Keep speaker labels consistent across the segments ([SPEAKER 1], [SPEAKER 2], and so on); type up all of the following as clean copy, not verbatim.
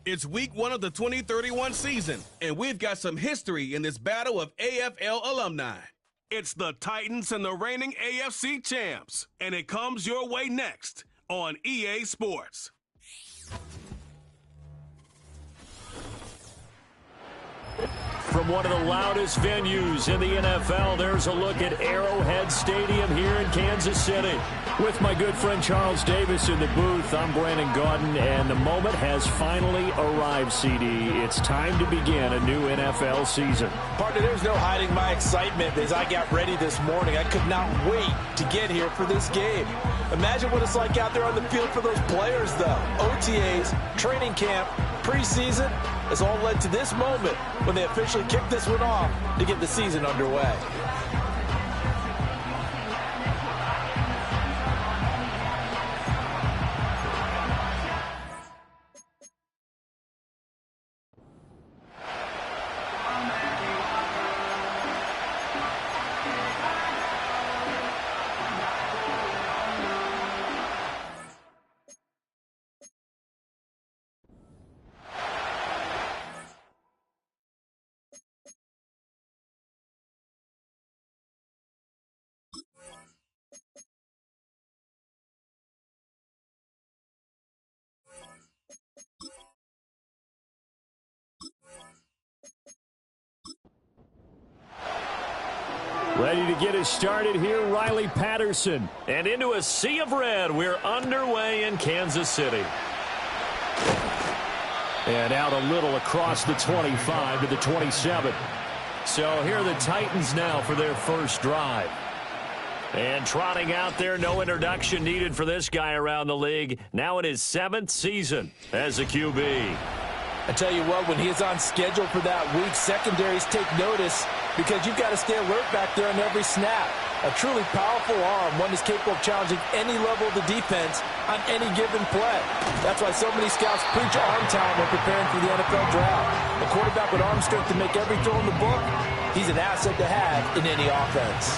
[SPEAKER 1] It's week 1 of the 2031 season, and we've got some history in this battle of AFL alumni. It's the Titans and the reigning AFC champs, and it comes your way next on EA Sports.
[SPEAKER 2] From one of the loudest venues in the NFL, there's a look at Arrowhead Stadium here in Kansas City. With my good friend Charles Davis in the booth, I'm Brandon Gaudin, and the moment has finally arrived, CD. It's time to begin a new NFL season.
[SPEAKER 3] Partner, there's no hiding my excitement as I got ready this morning. I could not wait to get here for this game. Imagine what it's like out there on the field for those players, though. OTAs, training camp, preseason, has all led to this moment when they officially kick this one off to get the season underway.
[SPEAKER 2] Ready to get us started here, Riley Patterson. And into a sea of red, we're underway in Kansas City. And out a little across the 25 to the 27. So here are the Titans now for their first drive. And trotting out there, no introduction needed for this guy around the league. Now in his 7th season as a QB.
[SPEAKER 3] I tell you what, when he is on schedule for that week, secondaries take notice because you've got to stay alert back there on every snap. A truly powerful arm, one is capable of challenging any level of the defense on any given play. That's why so many scouts preach arm talent when preparing for the NFL draft. A quarterback with arm strength to make every throw in the book, he's an asset to have in any offense.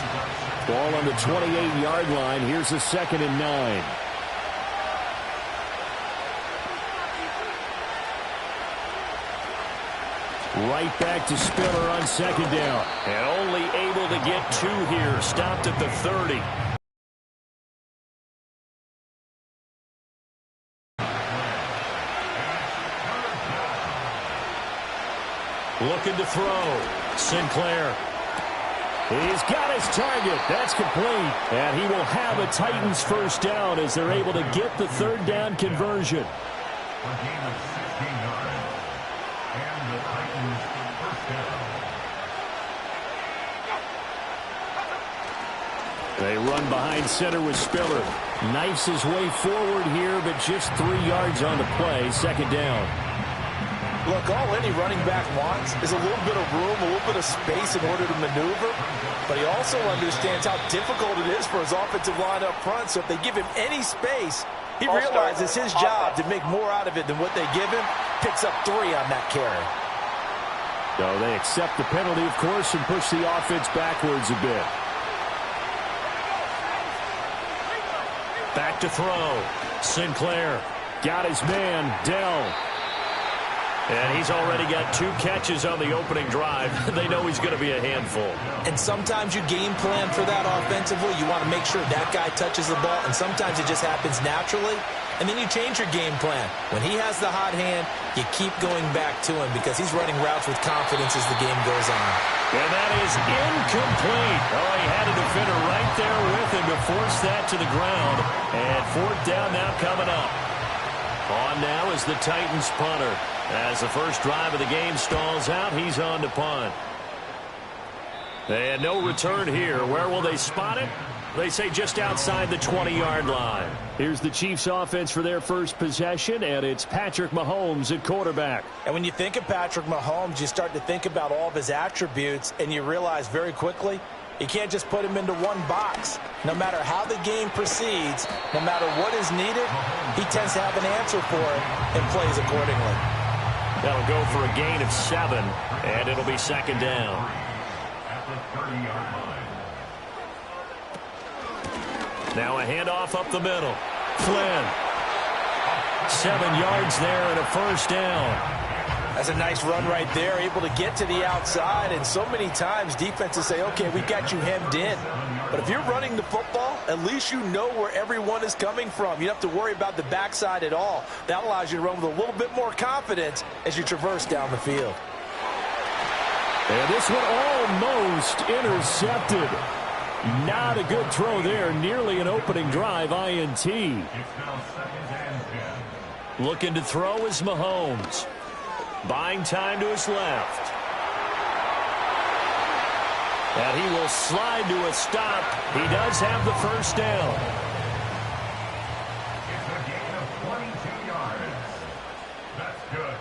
[SPEAKER 2] Ball on the 28-yard line. Here's a 2nd and 9. Right back to Spiller on 2nd down. And only able to get 2 here. Stopped at the 30. Looking to throw. Sinclair. He's got his target. That's complete. And he will have a Titans first down as they're able to get the 3rd down conversion. They run behind center with Spiller. Knifes his way forward here, but just 3 yards on the play. 2nd down.
[SPEAKER 3] Look, all any running back wants is a little bit of room, a little bit of space in order to maneuver. But he also understands how difficult it is for his offensive line up front. So if they give him any space, he realizes his job to make more out of it than what they give him. Picks up 3 on that carry.
[SPEAKER 2] So they accept the penalty, of course, and push the offense backwards a bit. Back to throw. Sinclair got his man, Dell. And he's already got 2 catches on the opening drive. They know he's going to be a handful.
[SPEAKER 3] And sometimes you game plan for that offensively. You want to make sure that guy touches the ball, and sometimes it just happens naturally. And then you change your game plan. When he has the hot hand, you keep going back to him because he's running routes with confidence as the game goes on.
[SPEAKER 2] And that is incomplete. Oh, he had a defender right there with him to force that to the ground. And 4th down now coming up. On now is the Titans punter. As the first drive of the game stalls out, he's on to punt. And no return here. Where will they spot it? They say just outside the 20-yard line. Here's the Chiefs offense for their first possession, and it's Patrick Mahomes at quarterback.
[SPEAKER 3] And when you think of Patrick Mahomes, you start to think about all of his attributes, and you realize very quickly you can't just put him into one box. No matter how the game proceeds, no matter what is needed, he tends to have an answer for it and plays accordingly.
[SPEAKER 2] That'll go for a gain of 7, and it'll be 2nd down.
[SPEAKER 4] At the 30-yard line.
[SPEAKER 2] Now a handoff up the middle. Flynn. 7 yards there and a first down.
[SPEAKER 3] That's a nice run right there, able to get to the outside. And so many times defenses say, okay, we've got you hemmed in. But if you're running the football, at least you know where everyone is coming from. You don't have to worry about the backside at all. That allows you to run with a little bit more confidence as you traverse down the field.
[SPEAKER 2] And this one almost intercepted. Not a good throw there. Nearly an opening drive INT. Looking to throw is Mahomes. Buying time to his left. And he will slide to a stop. He does have the first down.
[SPEAKER 4] It's a gain of 22 yards. That's good.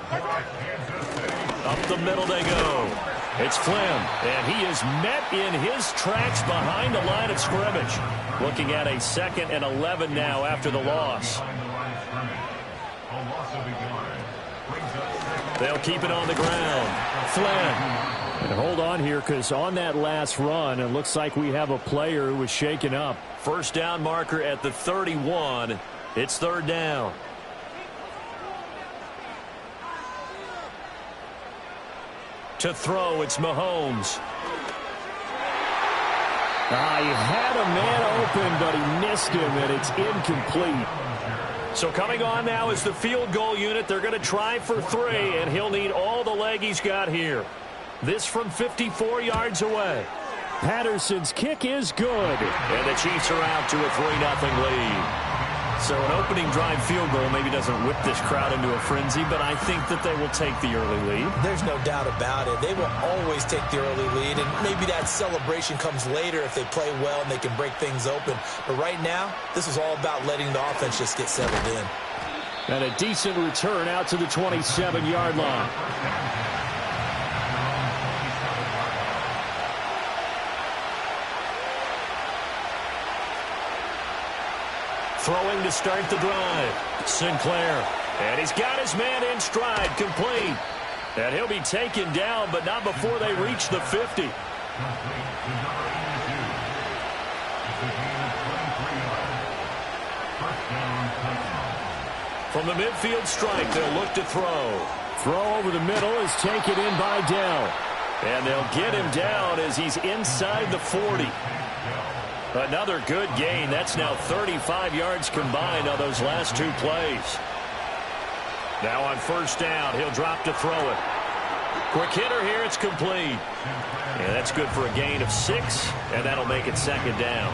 [SPEAKER 4] Kansas City.
[SPEAKER 2] Up the middle they go. It's Flynn, and he is met in his tracks behind the line of scrimmage. Looking at a 2nd and 11 now after the loss. They'll keep it on the ground. Flynn. And hold on here, because on that last run, it looks like we have a player who was shaken up. First down marker at the 31. It's 3rd down. To throw, it's Mahomes. He had a man open, but he missed him, and it's incomplete. So coming on now is the field goal unit. They're going to try for 3, and he'll need all the leg he's got here. This from 54 yards away. Patterson's kick is good. And the Chiefs are out to a 3-0 lead. So an opening drive field goal maybe doesn't whip this crowd into a frenzy, but I think that they will take the early lead.
[SPEAKER 3] There's no doubt about it. They will always take the early lead, and maybe that celebration comes later if they play well and they can break things open. But right now, this is all about letting the offense just get settled in.
[SPEAKER 2] And a decent return out to the 27-yard line. Throwing to start the drive. Sinclair. And he's got his man in stride, complete. And he'll be taken down, but not before they reach the 50. From the midfield strike, they'll look to throw. Throw over the middle is taken in by Dell. And they'll get him down as he's inside the 40. Another good gain. That's now 35 yards combined on those last 2 plays. Now on first down, he'll drop to throw it. Quick hitter here, it's complete. Yeah, that's good for a gain of 6, and that'll make it 2nd down.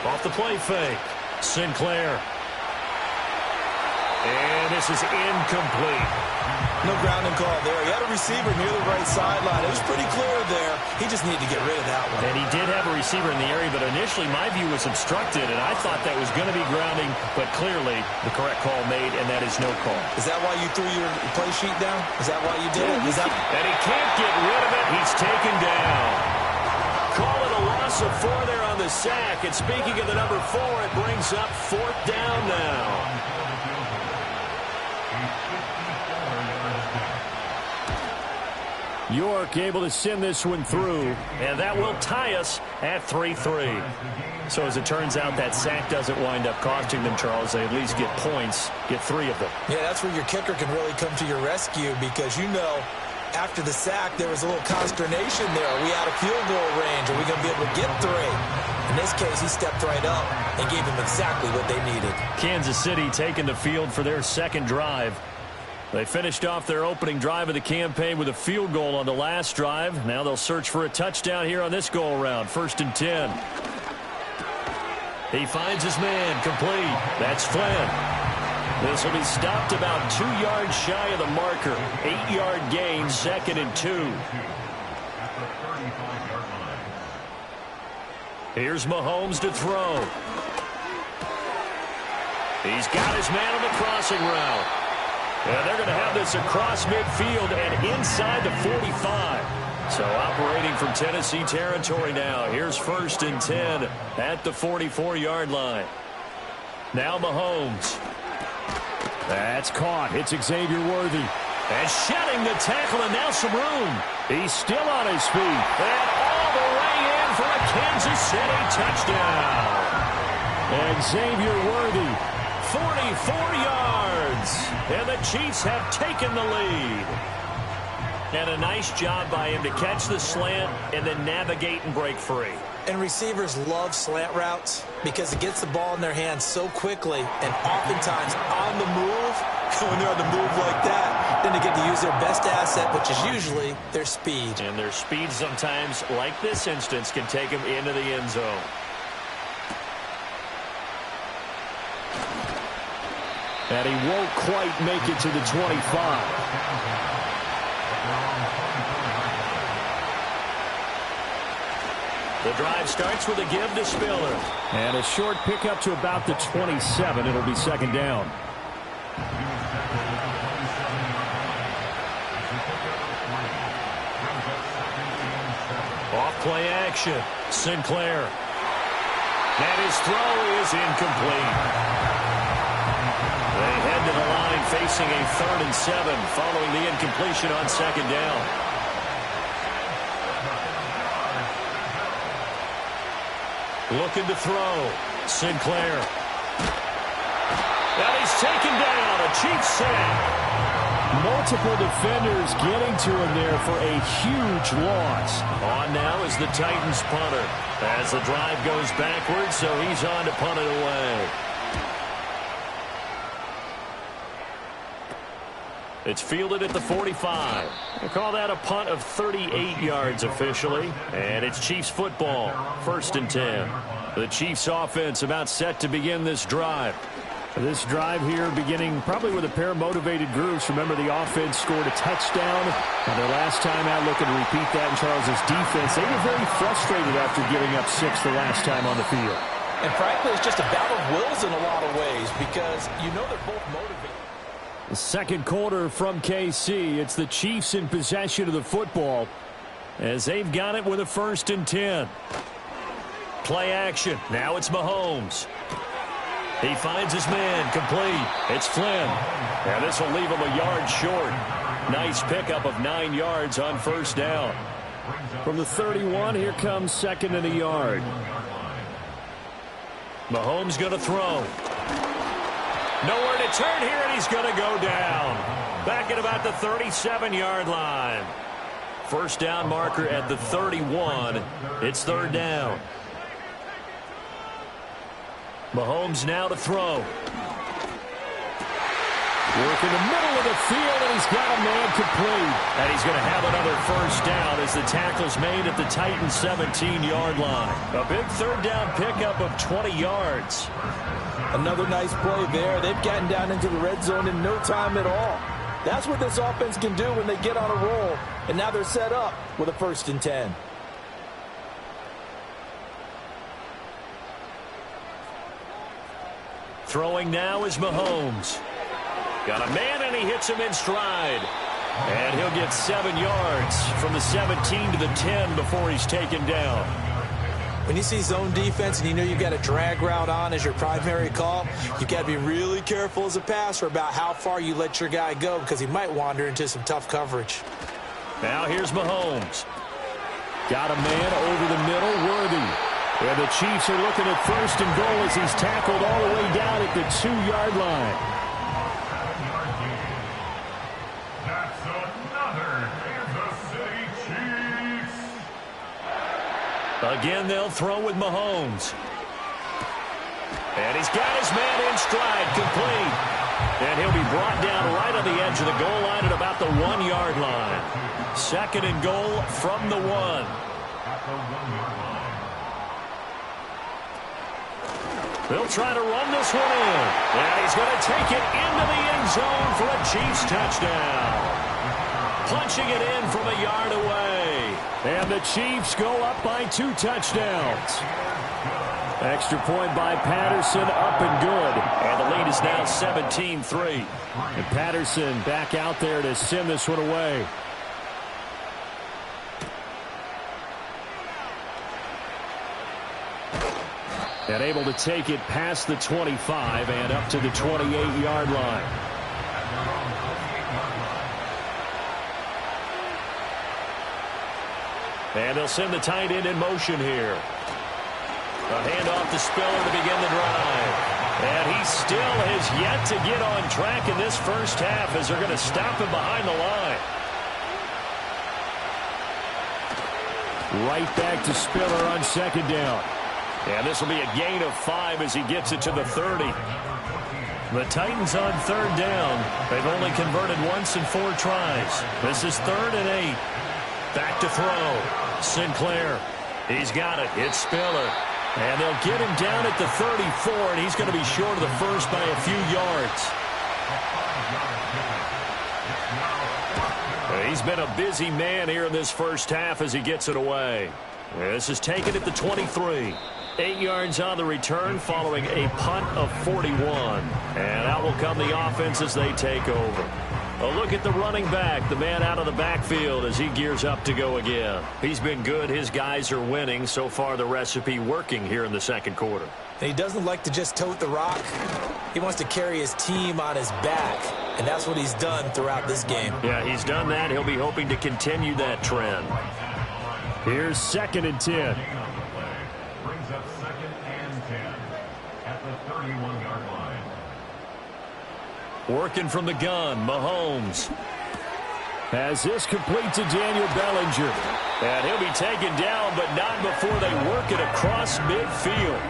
[SPEAKER 2] Off the play fake. Sinclair. And this is incomplete.
[SPEAKER 3] No grounding call there. He had a receiver near the right sideline. It was pretty clear there. He just needed to get rid of that one.
[SPEAKER 2] And he did have a receiver in the area, but initially my view was obstructed, and I thought that was going to be grounding, but clearly the correct call made, and that is no call.
[SPEAKER 3] Is that why you threw your play sheet down? Is that why you did it?
[SPEAKER 2] And he can't get rid of it. He's taken down. Call it a loss of 4 there on the sack. And speaking of the number 4, it brings up 4th down now. York able to send this one through, and that will tie us at 3-3. So as it turns out, that sack doesn't wind up costing them, Charles. They at least get points, get 3 of them.
[SPEAKER 3] Yeah, that's where your kicker can really come to your rescue, because you know after the sack there was a little consternation there. Are we out of field goal range? Are we going to be able to get 3? In this case, he stepped right up and gave them exactly what they needed.
[SPEAKER 2] Kansas City taking the field for their 2nd drive. They finished off their opening drive of the campaign with a field goal on the last drive. Now they'll search for a touchdown here on this go-around. 1st and 10. He finds his man, complete. That's Flynn. This will be stopped about 2 yards shy of the marker. 8-yard gain, 2nd and 2. Here's Mahomes to throw. He's got his man on the crossing route. And they're going to have this across midfield and inside the 45. So operating from Tennessee territory now. Here's 1st and 10 at the 44-yard line. Now Mahomes. That's caught. It's Xavier Worthy. And shedding the tackle, and now some room. He's still on his feet. And all for a Kansas City touchdown. And Xavier Worthy, 44 yards. And the Chiefs have taken the lead. And a nice job by him to catch the slant and then navigate and break free.
[SPEAKER 3] And receivers love slant routes because it gets the ball in their hands so quickly and oftentimes on the move. When they're on the move like that, then they get to use their best asset, which is usually their speed.
[SPEAKER 2] And their speed sometimes, like this instance, can take them into the end zone. And he won't quite make it to the 25. The drive starts with a give to Spiller. And a short pickup to about the 27. It'll be second down. Off play action. Sinclair. And his throw is incomplete. They head to the line facing a 3rd and 7 following the incompletion on second down. Looking to throw. Sinclair. And he's taken down. A Chiefs sack. Multiple defenders getting to him there for a huge loss. On now is the Titans punter. As the drive goes backwards, so he's on to punt it away. It's fielded at the 45. They call that a punt of 38 yards officially. And it's Chiefs football, 1st and 10. The Chiefs offense about set to begin this drive. This drive here beginning probably with a pair of motivated groups. Remember, the offense scored a touchdown. And their last time out, looking to repeat that in Charles' defense. They were very frustrated after giving up 6 the last time on the field.
[SPEAKER 3] And frankly, it's just a battle of wills in a lot of ways because you know they're both motivated.
[SPEAKER 2] The second quarter from KC. It's the Chiefs in possession of the football as they've got it with a 1st and 10. Play action. Now it's Mahomes. He finds his man, complete. It's Flynn. And this will leave him a yard short. Nice pickup of 9 yards on 1st down. From the 31, here comes 2nd and a yard. Mahomes going to throw. Nowhere to turn here, and he's going to go down. Back at about the 37-yard line. 1st down marker at the 31. It's 3rd down. Mahomes now to throw. Work in the middle of the field, and he's got a man complete. And he's going to have another 1st down as the tackle's made at the Titans' 17-yard line. A big 3rd down pickup of 20 yards.
[SPEAKER 3] Another nice play there. They've gotten down into the red zone in no time at all. That's what this offense can do when they get on a roll. And now they're set up with a 1st and 10.
[SPEAKER 2] Throwing now is Mahomes. Got a man, and he hits him in stride. And he'll get 7 yards from the 17 to the 10 before he's taken down.
[SPEAKER 3] When you see zone defense and you know you've got a drag route on as your primary call, you've got to be really careful as a passer about how far you let your guy go because he might wander into some tough coverage.
[SPEAKER 2] Now here's Mahomes. Got a man over the middle, Worthy. And the Chiefs are looking at 1st and goal as he's tackled all the way down at the 2-yard line.
[SPEAKER 4] That's another Kansas City Chiefs.
[SPEAKER 2] Again, they'll throw with Mahomes. And he's got his man in stride, complete. And he'll be brought down right on the edge of the goal line at about the 1-yard line. 2nd and goal from the 1.
[SPEAKER 4] At the 1-yard line.
[SPEAKER 2] They'll try to run this one in. And he's going to take it into the end zone for a Chiefs touchdown. Punching it in from a yard away. And the Chiefs go up by 2 touchdowns. Extra point by Patterson, up and good. And the lead is now 17-3. And Patterson back out there to send this one away. And able to take it past the 25 and up to the 28-yard line. And they'll send the tight end in motion here. A handoff to Spiller to begin the drive. And he still has yet to get on track in this first half as they're going to stop him behind the line. Right back to Spiller on second down. And this will be a gain of 5 as he gets it to the 30. The Titans on third down. They've only converted once in 4 tries. This is 3rd and 8. Back to throw. Sinclair. He's got it. It's Spiller. And they'll get him down at the 34, and he's going to be short of the first by a few yards. He's been a busy man here in this first half as he gets it away. This is taken at the 23. 8 yards on the return following a punt of 41. And out will come the offense as they take over. A look at the running back, the man out of the backfield as he gears up to go again. He's been good. His guys are winning. So far, the recipe working here in the second quarter.
[SPEAKER 3] He doesn't like to just tote the rock. He wants to carry his team on his back, and that's what he's done throughout this game.
[SPEAKER 2] Yeah, he's done that. He'll be hoping to continue that trend. Here's 2nd and 10.
[SPEAKER 4] Brings up 2nd and 10 at the 31-yard line.
[SPEAKER 2] Working from the gun, Mahomes has this complete to Daniel Bellinger. And he'll be taken down, but not before they work it across midfield.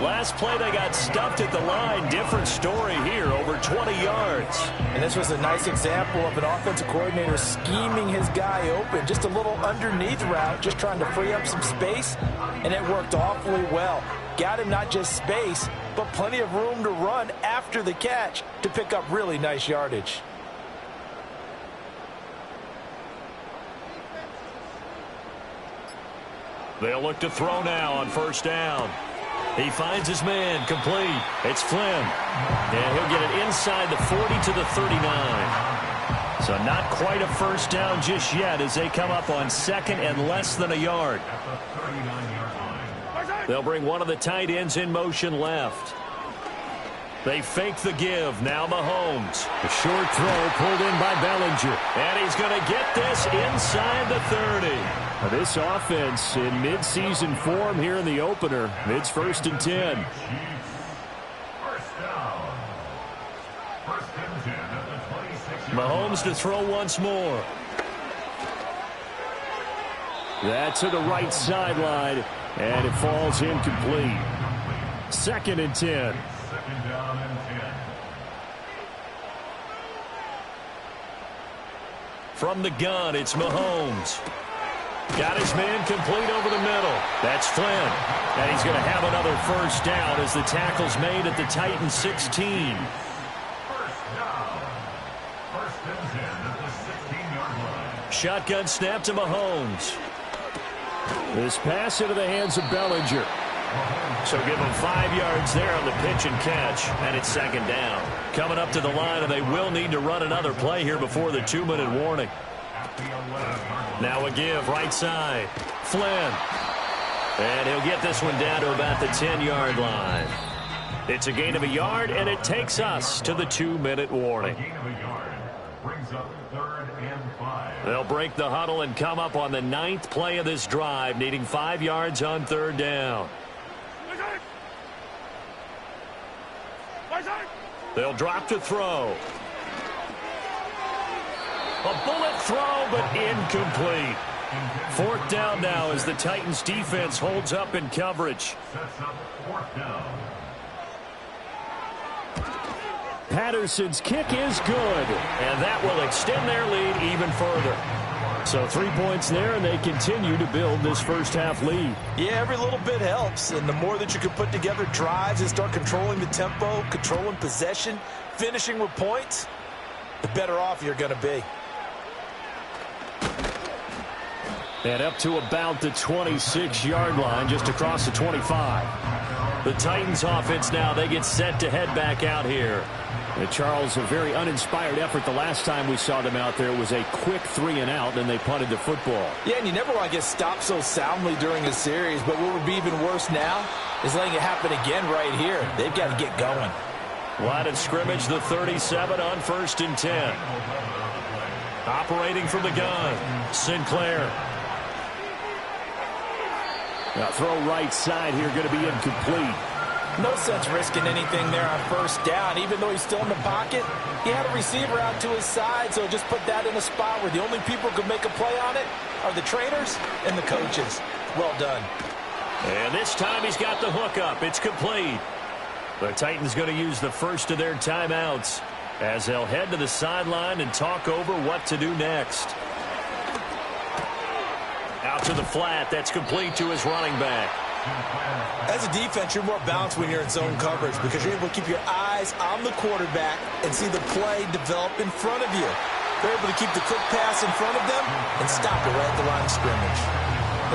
[SPEAKER 2] Last play, they got stuffed at the line. Different story here, over 20 yards.
[SPEAKER 3] And this was a nice example of an offensive coordinator scheming his guy open. Just a little underneath route, just trying to free up some space, and it worked awfully well. Got him not just space, but plenty of room to run after the catch to pick up really nice yardage.
[SPEAKER 2] They'll look to throw now on first down. He finds his man, complete. It's Flynn. And he'll get it inside the 40 to the 39. So not quite a first down just yet as they come up on 2nd and less than a yard. They'll bring one of the tight ends in motion left. They fake the give. Now Mahomes. A short throw pulled in by Bellinger. And he's going to get this inside the 30. Now this offense in midseason form here in the opener. It's 1st and 10.
[SPEAKER 4] First down. 1st and 10 at the 26.
[SPEAKER 2] Mahomes to throw once more. That's to the right sideline. And it falls incomplete. 2nd and 10.
[SPEAKER 4] 2nd down and 10.
[SPEAKER 2] From the gun, it's Mahomes. Got his man complete over the middle. That's Flynn. And he's going to have another first down as the tackle's made at the Titans 16.
[SPEAKER 4] First down. 1st and 10 at the 16-yard line.
[SPEAKER 2] Shotgun snap to Mahomes. This pass into the hands of Bellinger. So give him 5 yards there on the pitch and catch, and it's 2nd down. Coming up to the line, and they will need to run another play here before the 2-minute warning. Now a give, right side. Flynn. And he'll get this one down to about the 10-yard line. It's a gain of a yard, and it takes us to the 2-minute warning.
[SPEAKER 4] Gain of a yard brings up 3rd and 5.
[SPEAKER 2] They'll break the huddle and come up on the 9th play of this drive, needing 5 yards on 3rd down. They'll drop to throw. A bullet throw, but incomplete. 4th down now as the Titans defense holds up in coverage.
[SPEAKER 4] Sets up 4th down.
[SPEAKER 2] Patterson's kick is good, and that will extend their lead even further. So 3 points there, and they continue to build this first half lead.
[SPEAKER 3] Yeah, every little bit helps, and the more that you can put together drives and start controlling the tempo, controlling possession, finishing with points, the better off you're going to be.
[SPEAKER 2] And up to about the 26-yard line, just across the 25. The Titans offense now, they get set to head back out here. And Charles, a very uninspired effort the last time we saw them out there. It was a quick 3-and-out, and they punted the football.
[SPEAKER 3] Yeah, and you never want to get stopped so soundly during a series, but what would be even worse now is letting it happen again right here. They've got to get going.
[SPEAKER 2] Line of scrimmage, the 37 on 1st and 10. Operating from the gun, Sinclair. Now throw right side here, going to be incomplete.
[SPEAKER 3] No sense risking anything there on first down. Even though he's still in the pocket, he had a receiver out to his side, so just put that in a spot where the only people who can make a play on it are the trainers and the coaches. Well done.
[SPEAKER 2] And this time he's got the hook up. It's complete. The Titans going to use the first of their timeouts as they'll head to the sideline and talk over what to do next. Out to the flat. That's complete to his running back.
[SPEAKER 3] As a defense, you're more balanced when you're in zone coverage because you're able to keep your eyes on the quarterback and see the play develop in front of you. They're able to keep the quick pass in front of them and stop it right at the line of scrimmage.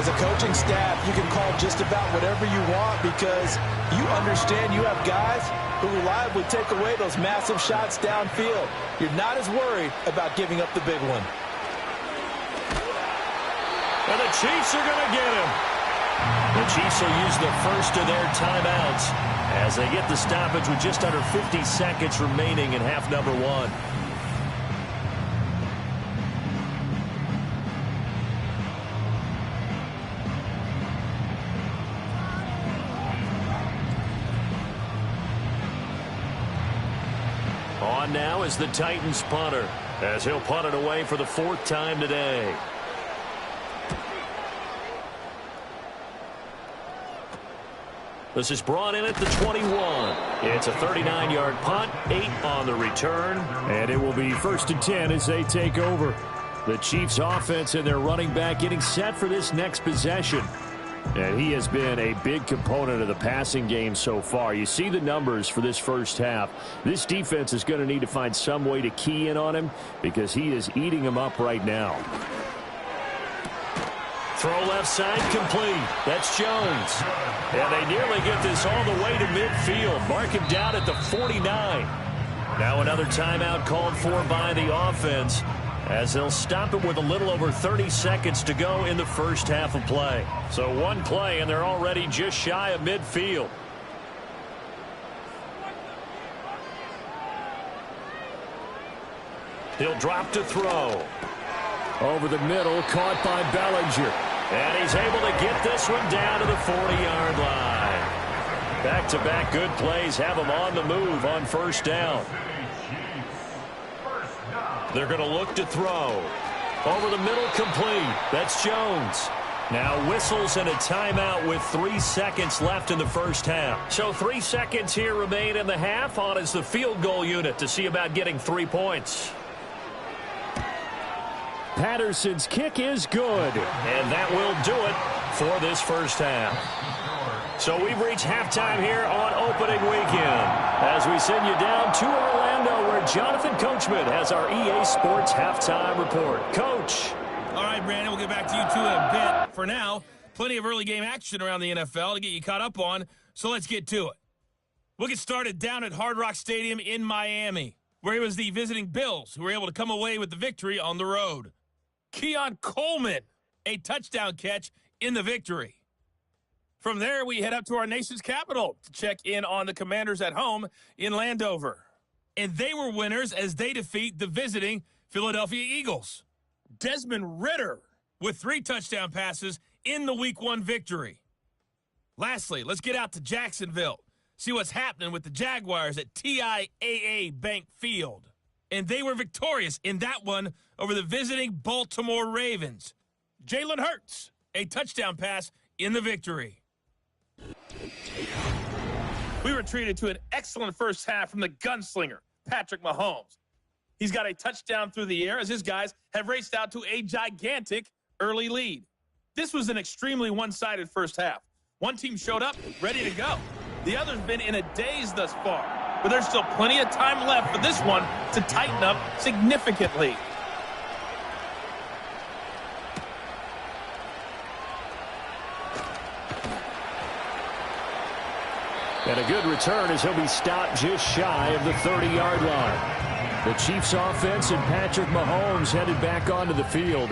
[SPEAKER 3] As a coaching staff, you can call just about whatever you want because you understand you have guys who reliably take away those massive shots downfield. You're not as worried about giving up the big one.
[SPEAKER 2] And the Chiefs are going to get him. The Chiefs will use the first of their timeouts as they get the stoppage with just under 50 seconds remaining in half number one. On now is the Titans punter as he'll punt it away for the fourth time today. This is brought in at the 21. It's a 39-yard punt, 8 on the return, and it will be 1st and 10 as they take over. The Chiefs offense and their running back getting set for this next possession. And he has been a big component of the passing game so far. You see the numbers for this first half. This defense is going to need to find some way to key in on him because he is eating them up right now. Throw left side complete. That's Jones. And they nearly get this all the way to midfield. Mark him down at the 49. Now another timeout called for by the offense as they'll stop it with a little over 30 seconds to go in the first half of play. So one play and they're already just shy of midfield. He'll drop to throw. Over the middle, caught by Bellinger. And he's able to get this one down to the 40-yard line. Back-to-back good plays have him on the move on first down. They're going to look to throw. Over the middle, complete. That's Jones. Now whistles and a timeout with 3 seconds left in the first half. So 3 seconds here remain in the half. On is the field goal unit to see about getting 3 points. Patterson's kick is good, and that will do it for this first half. So we've reached halftime here on opening weekend as we send you down to Orlando where Jonathan Coachman has our EA Sports halftime report. Coach.
[SPEAKER 5] All right, Brandon, we'll get back to you two in a bit. For now, plenty of early game action around the NFL to get you caught up on, so let's get to it. We'll get started down at Hard Rock Stadium in Miami, where it was the visiting Bills who were able to come away with the victory on the road. Keon Coleman, a touchdown catch in the victory. From there, we head up to our nation's capital to check in on the Commanders at home in Landover. And they were winners as they defeat the visiting Philadelphia Eagles. Desmond Ridder with 3 touchdown passes in the Week 1 victory. Lastly, let's get out to Jacksonville, see what's happening with the Jaguars at TIAA Bank Field. And they were victorious in that one over the visiting Baltimore Ravens. Jalen Hurts, a touchdown pass in the victory. We were treated to an excellent first half from the gunslinger, Patrick Mahomes. He's got a touchdown through the air as his guys have raced out to a gigantic early lead. This was an extremely one-sided first half. One team showed up, ready to go. The other's been in a daze thus far, but there's still plenty of time left for this one to tighten up significantly.
[SPEAKER 2] And a good return as he'll be stopped just shy of the 30-yard line. The Chiefs offense and Patrick Mahomes headed back onto the field.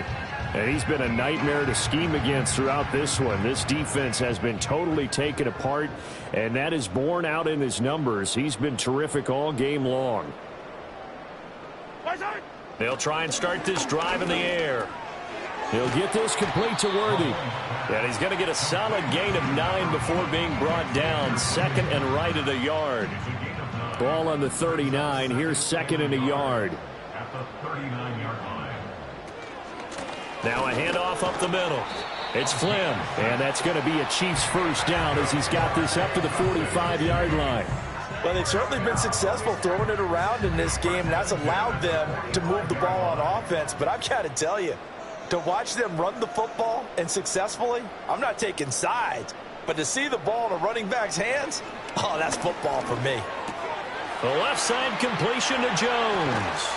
[SPEAKER 2] And he's been a nightmare to scheme against throughout this one. This defense has been totally taken apart, and that is borne out in his numbers. He's been terrific all game long. They'll try and start this drive in the air. He'll get this complete to Worthy. And he's going to get a solid gain of 9 before being brought down. Second and right at a yard. Ball on the 39. Here's second and a yard.
[SPEAKER 4] At the 39-yard line.
[SPEAKER 2] Now a handoff up the middle. It's Flynn. And that's going to be a Chiefs first down as he's got this up to the 45-yard line.
[SPEAKER 3] Well, they've certainly been successful throwing it around in this game, and that's allowed them to move the ball on offense. But I've got to tell you, to watch them run the football and successfully, I'm not taking sides. But to see the ball in a running back's hands, oh, that's football for me.
[SPEAKER 2] The left side completion to Jones.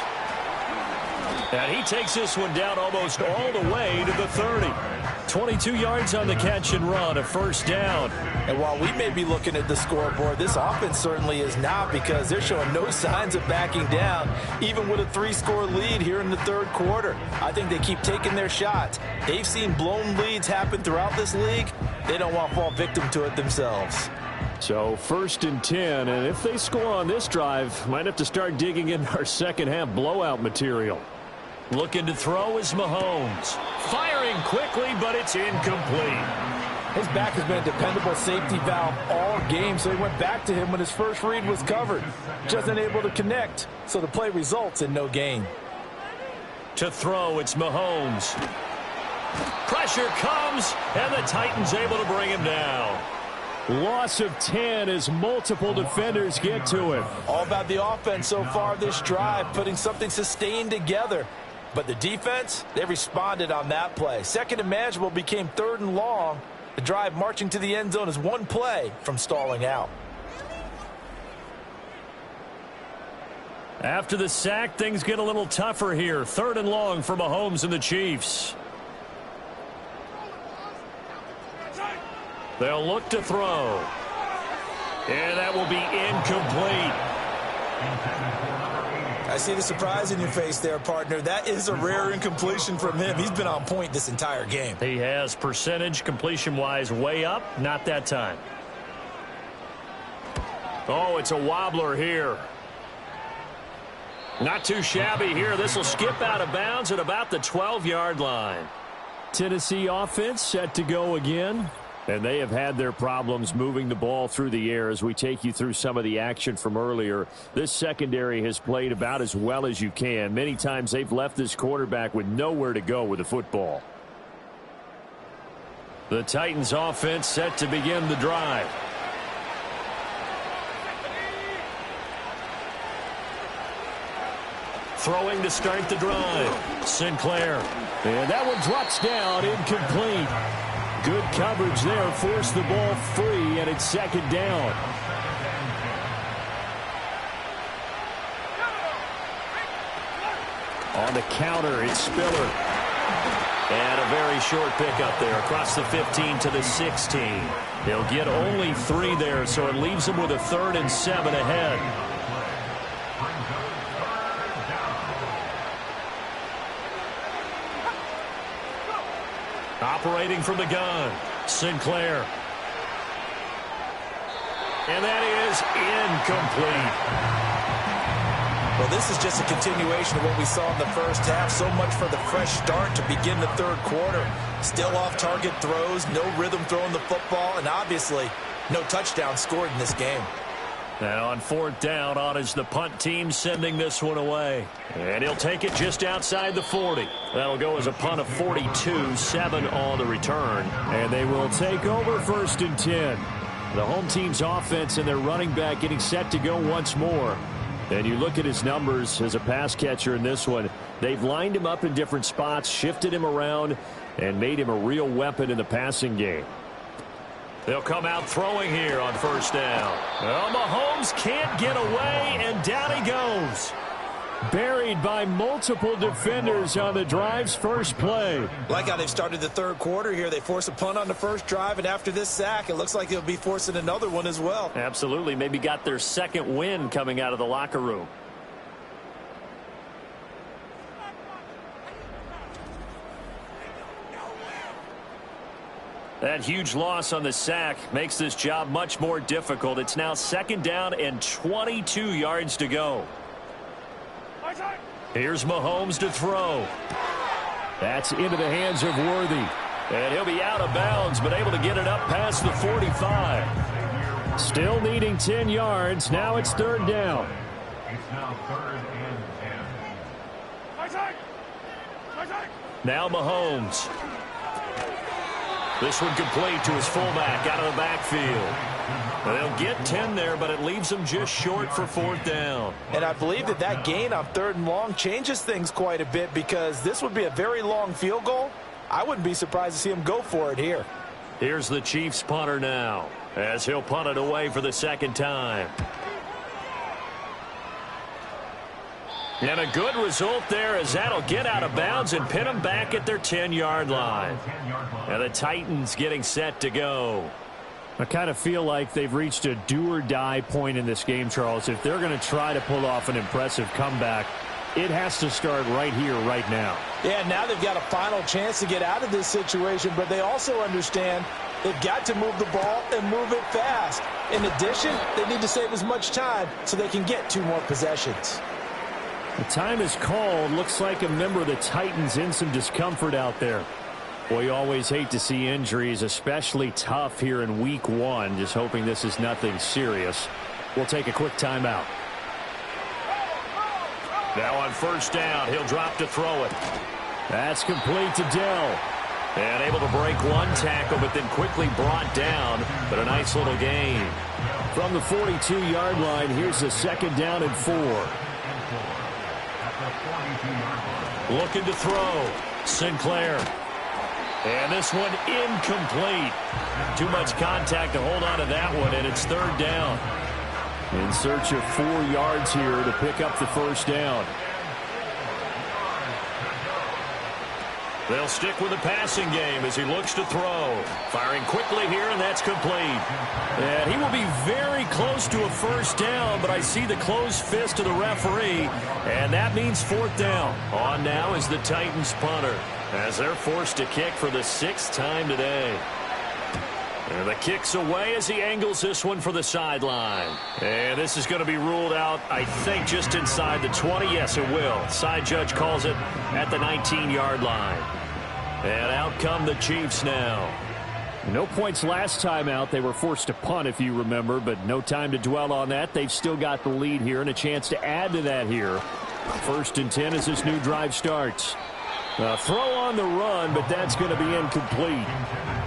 [SPEAKER 2] And he takes this one down almost all the way to the 30. 22 yards on the catch and run, a first down.
[SPEAKER 3] And while we may be looking at the scoreboard, this offense certainly is not, because they're showing no signs of backing down, even with a 3-score lead here in the third quarter. I think they keep taking their shots. They've seen blown leads happen throughout this league. They don't want to fall victim to it themselves.
[SPEAKER 2] So first and 10, and if they score on this drive, might have to start digging in our second half blowout material. Looking to throw is Mahomes. Firing quickly, but it's incomplete.
[SPEAKER 3] His back has been a dependable safety valve all game, so he went back to him when his first read was covered. Just unable to connect, so the play results in no gain.
[SPEAKER 2] To throw, it's Mahomes. Pressure comes, and the Titans able to bring him down. Loss of 10 as multiple defenders get to him.
[SPEAKER 3] All about the offense so far this drive, putting something sustained together. But the defense, they responded on that play. Second and manageable became third and long. The drive marching to the end zone is one play from stalling out.
[SPEAKER 2] After the sack, things get a little tougher here. Third and long for Mahomes and the Chiefs. They'll look to throw. And that will be incomplete.
[SPEAKER 3] I see the surprise in your face there, partner. That is a rare incompletion from him. He's been on point this entire game.
[SPEAKER 2] He has percentage completion-wise way up. Not that time. Oh, it's a wobbler here. Not too shabby here. This will skip out of bounds at about the 12-yard line. Tennessee offense set to go again. And they have had their problems moving the ball through the air as we take you through some of the action from earlier. This secondary has played about as well as you can. Many times they've left this quarterback with nowhere to go with the football. The Titans offense set to begin the drive. Throwing to start the drive. Sinclair. And that one drops down, incomplete. Good coverage there, forced the ball free, and it's second down. On the counter, it's Spiller. And a very short pickup there across the 15 to the 16. They'll get only 3 there, so it leaves them with a 3rd and 7 ahead. Operating from the gun, Sinclair. And that is incomplete.
[SPEAKER 3] Well, this is just a continuation of what we saw in the first half. So much for the fresh start to begin the third quarter. Still off-target throws, no rhythm throwing the football, and obviously no touchdown scored in this game.
[SPEAKER 2] Now on 4th down, on is the punt team sending this one away. And he'll take it just outside the 40. That'll go as a punt of 42, 7 on the return. And they will take over 1st and 10. The home team's offense and their running back getting set to go once more. And you look at his numbers as a pass catcher in this one. They've lined him up in different spots, shifted him around, and made him a real weapon in the passing game. They'll come out throwing here on 1st down. Well, Mahomes can't get away, and down he goes. Buried by multiple defenders on the drive's first play.
[SPEAKER 3] Like how they've started the third quarter here. They force a punt on the first drive, and after this sack, it looks like they'll be forcing another one as well.
[SPEAKER 2] Absolutely. Maybe got their second win coming out of the locker room. That huge loss on the sack makes this job much more difficult. It's now 2nd down and 22 yards to go. Here's Mahomes to throw. That's into the hands of Worthy. And he'll be out of bounds, but able to get it up past the 45. Still needing 10 yards. Now it's third down.
[SPEAKER 4] It's now 3rd and 10.
[SPEAKER 2] Now Mahomes. This one complete to his fullback out of the backfield. They'll get 10 there, but it leaves them just short for 4th down.
[SPEAKER 3] And I believe that gain on 3rd and long changes things quite a bit, because this would be a very long field goal. I wouldn't be surprised to see him go for it here.
[SPEAKER 2] Here's the Chiefs punter now, as he'll punt it away for the 2nd time. And a good result there, as that'll get out of bounds and pin them back at their 10-yard line. And the Titans getting set to go. I kind of feel like they've reached a do-or-die point in this game, Charles. If they're going to try to pull off an impressive comeback, it has to start right here, right now.
[SPEAKER 3] Yeah, now they've got a final chance to get out of this situation, but they also understand they've got to move the ball and move it fast. In addition, they need to save as much time so they can get 2 more possessions.
[SPEAKER 2] The time is called. Looks like a member of the Titans in some discomfort out there. Boy, you always hate to see injuries, especially tough here in week 1. Just hoping this is nothing serious. We'll take a quick timeout. Now on 1st down, he'll drop to throw it. That's complete to Dell. And able to break 1 tackle, but then quickly brought down. But a nice little gain. From the 42-yard line, here's the 2nd down and 4. Looking to throw. Sinclair. And this one incomplete. Too much contact to hold on to that one, and it's 3rd down. In search of 4 yards here to pick up the 1st down. They'll stick with the passing game as he looks to throw. Firing quickly here, and that's complete. And he will be very close to a 1st down, but I see the closed fist of the referee, and that means 4th down. On now is the Titans punter, as they're forced to kick for the 6th time today. And the kick's away as he angles this one for the sideline. And this is going to be ruled out, I think, just inside the 20. Yes, it will. Side judge calls it at the 19-yard line. And out come the Chiefs now. No points last time out. They were forced to punt, if you remember, but no time to dwell on that. They've still got the lead here and a chance to add to that here. 1st and 10 as this new drive starts. Throw on the run, but that's going to be incomplete.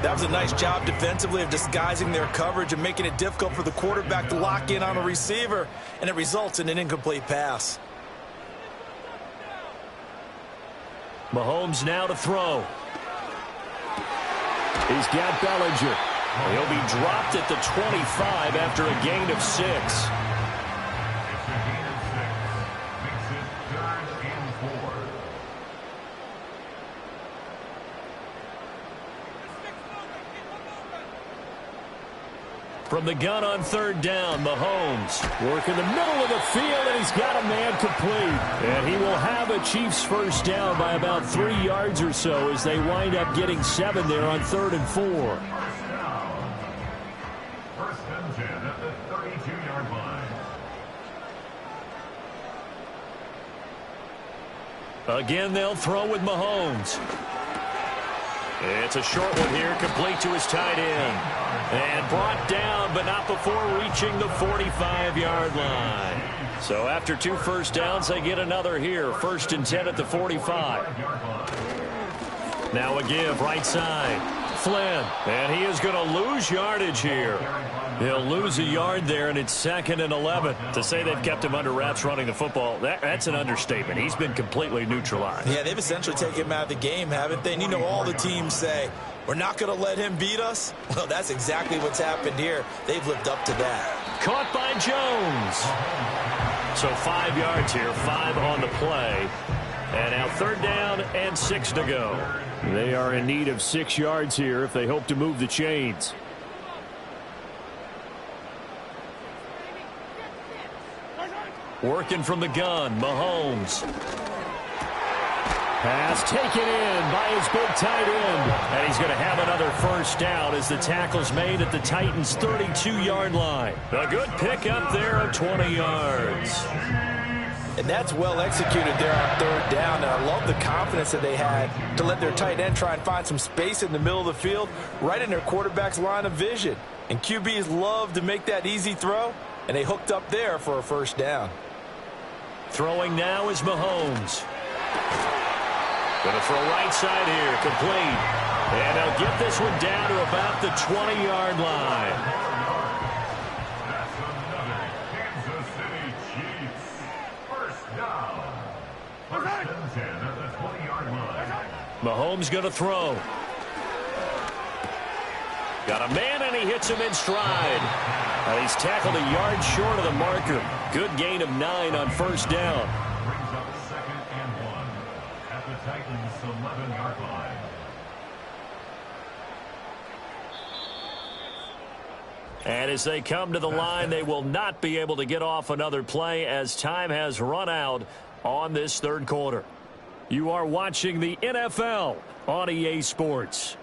[SPEAKER 3] That was a nice job defensively of disguising their coverage and making it difficult for the quarterback to lock in on a receiver, and it results in an incomplete pass.
[SPEAKER 2] Mahomes now to throw. He's got Bellinger. He'll be dropped at the 25 after a gain of 6. From the gun on 3rd down, Mahomes working the middle of the field, and he's got a man complete. And he will have a Chiefs 1st down by about 3 yards or so as they wind up getting 7 there on 3rd and 4.
[SPEAKER 4] 1st and 10 at the 32-yard line.
[SPEAKER 2] Again, they'll throw with Mahomes. It's a short one here, complete to his tight end. And brought down, but not before reaching the 45-yard line. So after 2 1st downs, they get another here. 1st and 10 at the 45. Now a give, right side. Flynn, and he is going to lose yardage here. He'll lose a yard there, and it's 2nd and 11. To say they've kept him under wraps running the football, that's an understatement. He's been completely neutralized.
[SPEAKER 3] Yeah, they've essentially taken him out of the game, haven't they? And you know all the teams say, we're not going to let him beat us. Well, that's exactly what's happened here. They've lived up to that.
[SPEAKER 2] Caught by Jones. So 5 yards here, 5 on the play. And now 3rd down and 6 to go. They are in need of 6 yards here if they hope to move the chains. Working from the gun, Mahomes. Pass taken in by his big tight end. And he's going to have another 1st down as the tackle's made at the Titans' 32-yard line. A good pickup there of 20 yards.
[SPEAKER 3] And that's well executed there on third down. And I love the confidence that they had to let their tight end try and find some space in the middle of the field, right in their quarterback's line of vision. And QBs love to make that easy throw, and they hooked up there for a first down.
[SPEAKER 2] Throwing now is Mahomes. Going to throw right side here, complete. And they'll get this one down to about the 20-yard line. Mahomes going to throw. Got a man, and he hits him in stride. And he's tackled a yard short of the marker. Good gain of 9 on first down.
[SPEAKER 4] Brings up 2nd and 1 at the Titans' 11-yard line.
[SPEAKER 2] And as they come to the line, they will not be able to get off another play as time has run out on this third quarter. You are watching the NFL on EA Sports.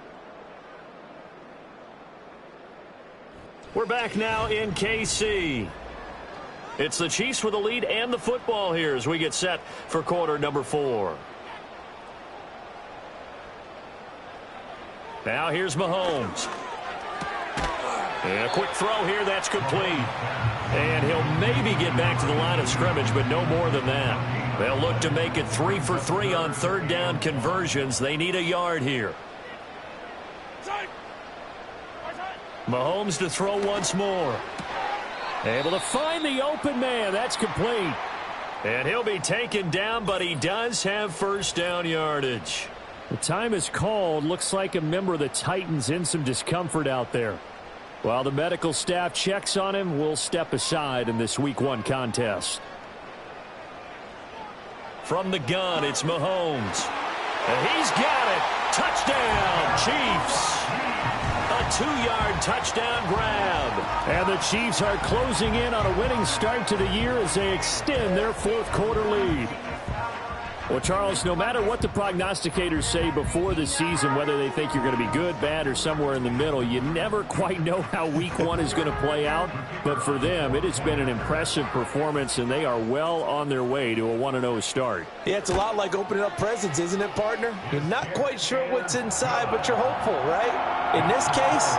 [SPEAKER 2] We're back now in KC. It's the Chiefs with the lead and the football here as we get set for quarter number 4. Now here's Mahomes. And a quick throw here, that's complete. And he'll maybe get back to the line of scrimmage, but no more than that. They'll look to make it 3 for 3 on third down conversions. They need a yard here. Mahomes to throw once more. Able to find the open man. That's complete. And he'll be taken down, but he does have first down yardage. The time is called. Looks like a member of the Titans in some discomfort out there. While the medical staff checks on him, we'll step aside in this Week 1 contest. From the gun, it's Mahomes. And he's got it. Touchdown, Chiefs. A 2-yard touchdown grab. And the Chiefs are closing in on a winning start to the year as they extend their fourth quarter lead. Well, Charles, no matter what the prognosticators say before the season, whether they think you're going to be good, bad, or somewhere in the middle, you never quite know how Week 1 is going to play out. But for them, it has been an impressive performance, and they are well on their way to a 1-0 start.
[SPEAKER 3] Yeah, it's a lot like opening up presents, isn't it, partner? You're not quite sure what's inside, but you're hopeful, right? In this case,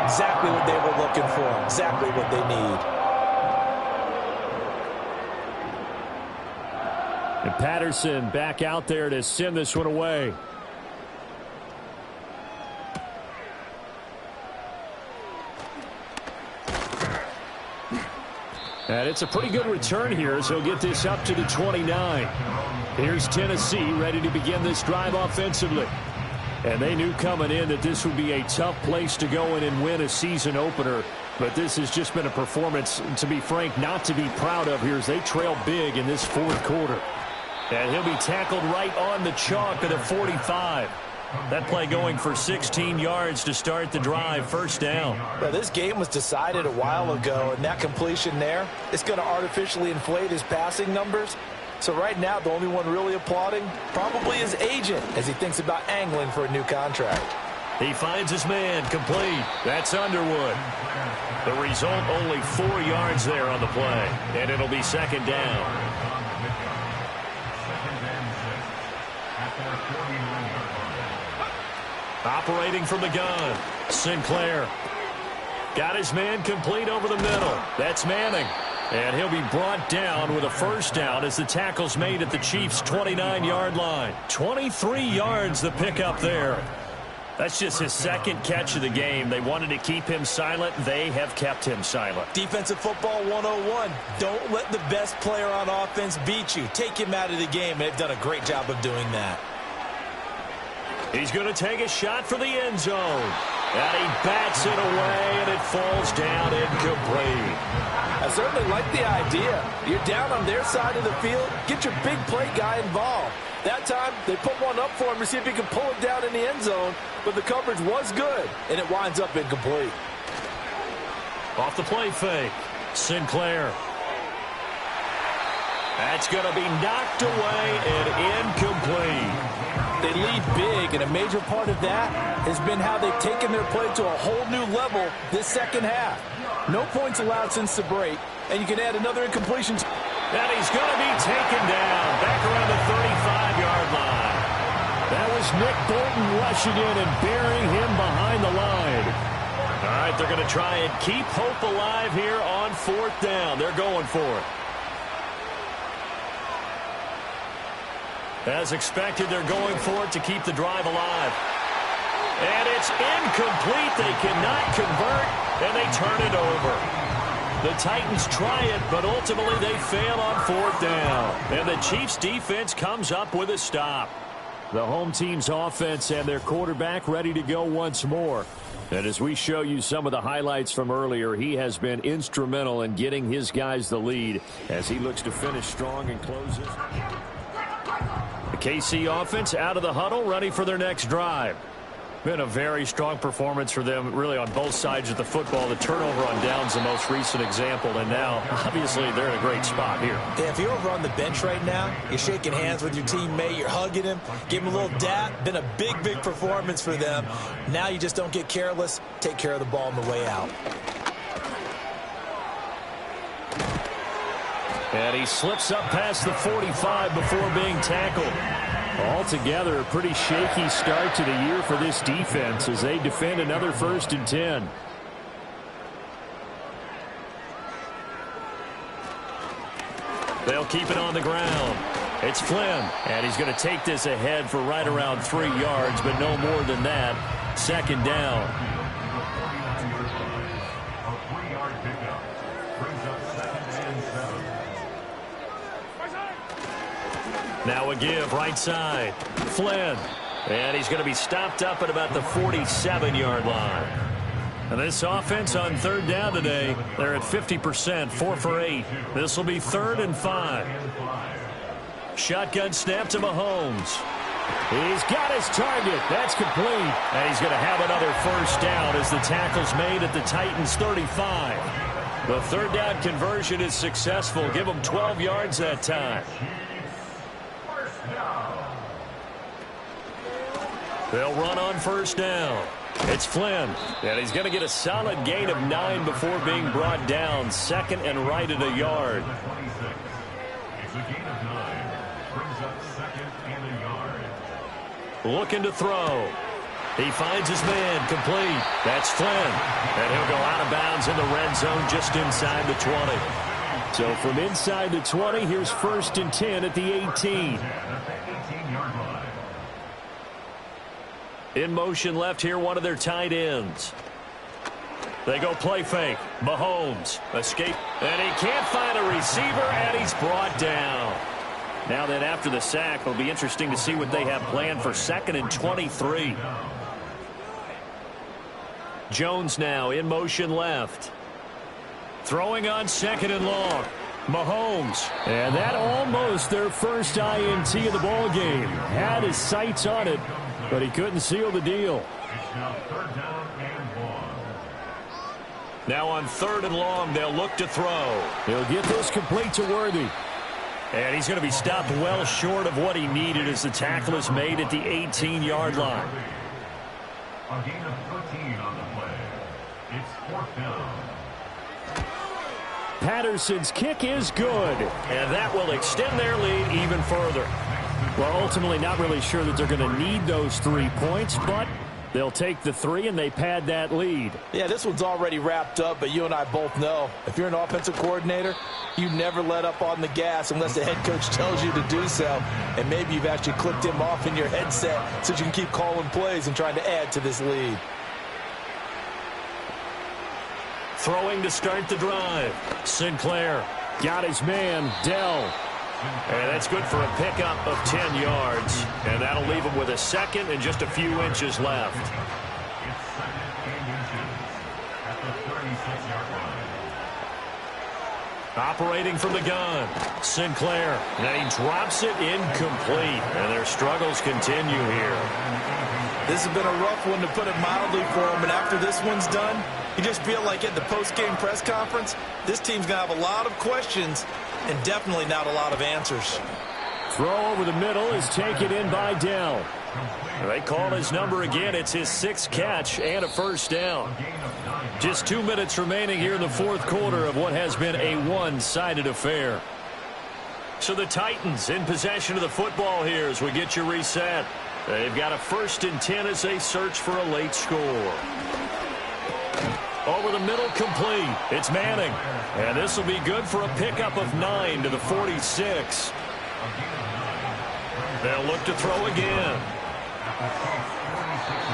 [SPEAKER 3] exactly what they were looking for, exactly what they need.
[SPEAKER 2] And Patterson back out there to send this one away. And it's a pretty good return here as he'll get this up to the 29. Here's Tennessee ready to begin this drive offensively. And they knew coming in that this would be a tough place to go in and win a season opener. But this has just been a performance, to be frank, not to be proud of here as they trail big in this fourth quarter. And he'll be tackled right on the chalk at the 45. That play going for 16 yards to start the drive, first down.
[SPEAKER 3] Well, this game was decided a while ago, and that completion there is going to artificially inflate his passing numbers. So right now, the only one really applauding probably his agent as he thinks about angling for a new contract.
[SPEAKER 2] He finds his man, complete. That's Underwood. The result, only 4 yards there on the play, and it'll be second down. Operating from the gun, Sinclair. Got his man complete over the middle. That's Manning. And he'll be brought down with a first down as the tackle's made at the Chiefs' 29-yard line. 23 yards the pickup there. That's just his second catch of the game. They wanted to keep him silent. They have kept him silent.
[SPEAKER 3] Defensive football 101. Don't let the best player on offense beat you. Take him out of the game, and they've done a great job of doing that.
[SPEAKER 2] He's going to take a shot for the end zone. And he bats it away, and it falls down incomplete.
[SPEAKER 3] I certainly like the idea. You're down on their side of the field. Get your big play guy involved. That time, they put one up for him to see if he can pull it down in the end zone. But the coverage was good, and it winds up incomplete.
[SPEAKER 2] Off the play fake, Sinclair. That's going to be knocked away and incomplete.
[SPEAKER 3] They lead big, and a major part of that has been how they've taken their play to a whole new level this second half. No points allowed since the break, and you can add another incompletion.
[SPEAKER 2] And he's going to be taken down back around the 35-yard line. That was Nick Bolton rushing in and burying him behind the line. All right, they're going to try and keep hope alive here on 4th down. They're going for it. As expected, they're going for it to keep the drive alive. And it's incomplete. They cannot convert, and they turn it over. The Titans try it, but ultimately they fail on 4th down. And the Chiefs' defense comes up with a stop. The home team's offense and their quarterback ready to go once more. And as we show you some of the highlights from earlier, he has been instrumental in getting his guys the lead as he looks to finish strong and closes. The KC offense out of the huddle, ready for their next drive. Been a very strong performance for them, really, on both sides of the football. The turnover on downs, the most recent example, and now, obviously, they're in a great spot here.
[SPEAKER 3] Yeah, if you're over on the bench right now, you're shaking hands with your teammate, you're hugging him, give him a little dap. Been a big, big performance for them. Now you just don't get careless. Take care of the ball on the way out.
[SPEAKER 2] And he slips up past the 45 before being tackled. Altogether, a pretty shaky start to the year for this defense as they defend another 1st and 10. They'll keep it on the ground. It's Flynn, and he's going to take this ahead for right around 3 yards, but no more than that. 2nd down.
[SPEAKER 4] A 3-yard pickup brings up 2nd and 7.
[SPEAKER 2] Now a give right side. Flynn. And he's going to be stopped up at about the 47-yard line. And this offense on 3rd down today, they're at 50%, 4 for 8. This will be 3rd and 5. Shotgun snap to Mahomes. He's got his target. That's complete. And he's going to have another 1st down as the tackle's made at the Titans' 35. The 3rd down conversion is successful. Give them 12 yards that time. They'll run on 1st down. It's Flynn, and he's going to get a solid gain of 9 before being brought down. 2nd and right at a yard.
[SPEAKER 4] It's a gain of 9. Brings up 2nd and a yard.
[SPEAKER 2] Looking to throw. He finds his man, complete. That's Flynn, and he'll go out of bounds in the red zone just inside the 20. So from inside the 20, here's 1st and 10 at the 18. In motion left here, one of their tight ends. They go play fake. Mahomes, escape, and he can't find a receiver, and he's brought down. Now then, after the sack, it'll be interesting to see what they have planned for 2nd and 23. Jones now in motion left. Throwing on 2nd and long. Mahomes. And that almost their first INT of the ball game. Had his sights on it, but he couldn't seal the deal.
[SPEAKER 4] It's now 3rd down and 1.
[SPEAKER 2] Now on 3rd and long, they'll look to throw.
[SPEAKER 5] He'll get this complete to Worthy.
[SPEAKER 2] And he's going to be stopped well short of what he needed as the tackle is made at the 18-yard line.
[SPEAKER 4] A gain of 13 on the play. It's 4th down.
[SPEAKER 5] Patterson's kick is good.
[SPEAKER 2] And that will extend their lead even further.
[SPEAKER 5] Well, ultimately not really sure that they're going to need those 3 points, but they'll take the 3 and they pad that lead.
[SPEAKER 3] Yeah, this one's already wrapped up, but you and I both know if you're an offensive coordinator, you never let up on the gas unless the head coach tells you to do so. And maybe you've actually clicked him off in your headset so you can keep calling plays and trying to add to this lead.
[SPEAKER 2] Throwing to start the drive. Sinclair
[SPEAKER 5] got his man, Dell.
[SPEAKER 2] And that's good for a pickup of 10 yards. And that'll leave him with a 2nd and just a few inches left.
[SPEAKER 4] It's 2nd and inches at the 36-yard line.
[SPEAKER 2] Operating from the gun. Sinclair. And he drops it incomplete. And their struggles continue here.
[SPEAKER 3] This has been a rough one, to put it mildly, for him. And after this one's done, you just feel like at the post-game press conference, this team's going to have a lot of questions and definitely not a lot of answers.
[SPEAKER 5] Throw over the middle is taken in by Dell.
[SPEAKER 2] They call his number again. It's his 6th catch and a 1st down. Just 2 minutes remaining here in the 4th quarter of what has been a one-sided affair. So the Titans in possession of the football here as we get you reset. They've got a 1st and 10 as they search for a late score. Over the middle, complete. It's Manning. And this will be good for a pickup of 9 to the 46. They'll look to throw again.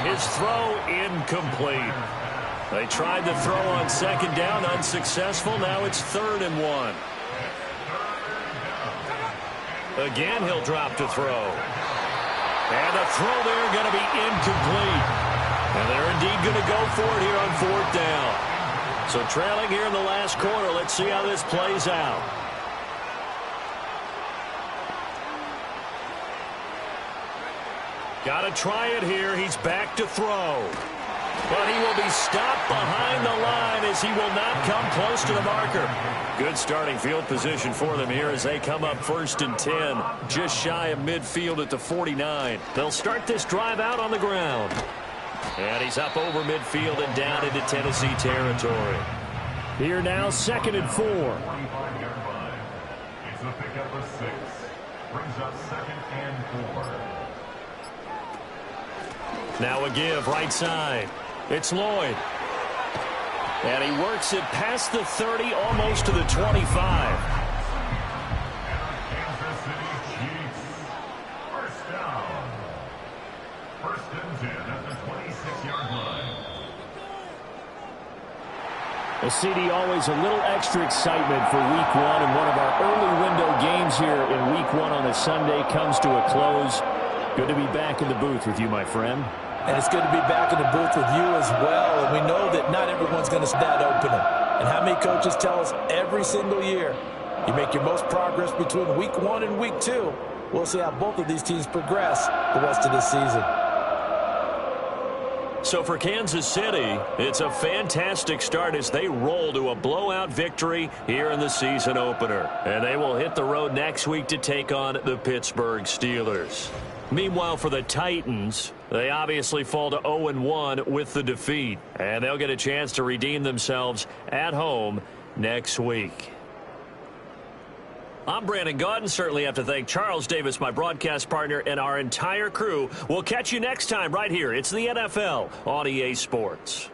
[SPEAKER 2] His throw incomplete. They tried to throw on 2nd down, unsuccessful. Now it's 3rd and 1. Again, he'll drop to throw. And the throw there going to be incomplete. And they're indeed going to go for it here on 4th down. So trailing here in the last quarter. Let's see how this plays out. Got to try it here. He's back to throw. But he will be stopped behind the line as he will not come close to the marker. Good starting field position for them here as they come up 1st and 10. Just shy of midfield at the 49. They'll start this drive out on the ground. And he's up over midfield and down into Tennessee territory. Here now, 2nd and 4.
[SPEAKER 4] 45-yard line. It's a pickup of 6. Brings up 2nd and 4.
[SPEAKER 2] Now a give right side. It's Lloyd. And he works it past the 30, almost to the 25.
[SPEAKER 4] And Kansas City Chiefs. 1st down. 1st and 10 at the 26-yard line.
[SPEAKER 2] A CD, always a little extra excitement for Week 1, and one of our early window games here in Week 1 on a Sunday comes to a close. Good to be back in the booth with you, my friend.
[SPEAKER 3] And it's good to be back in the booth with you as well. And we know that not everyone's going to see that opening. And how many coaches tell us every single year, you make your most progress between Week 1 and Week 2. We'll see how both of these teams progress the rest of this season.
[SPEAKER 2] So for Kansas City, it's a fantastic start as they roll to a blowout victory here in the season opener. And they will hit the road next week to take on the Pittsburgh Steelers. Meanwhile, for the Titans, they obviously fall to 0-1 with the defeat. And they'll get a chance to redeem themselves at home next week. I'm Brandon Gaudin. Certainly have to thank Charles Davis, my broadcast partner, and our entire crew. We'll catch you next time right here. It's the NFL on EA Sports.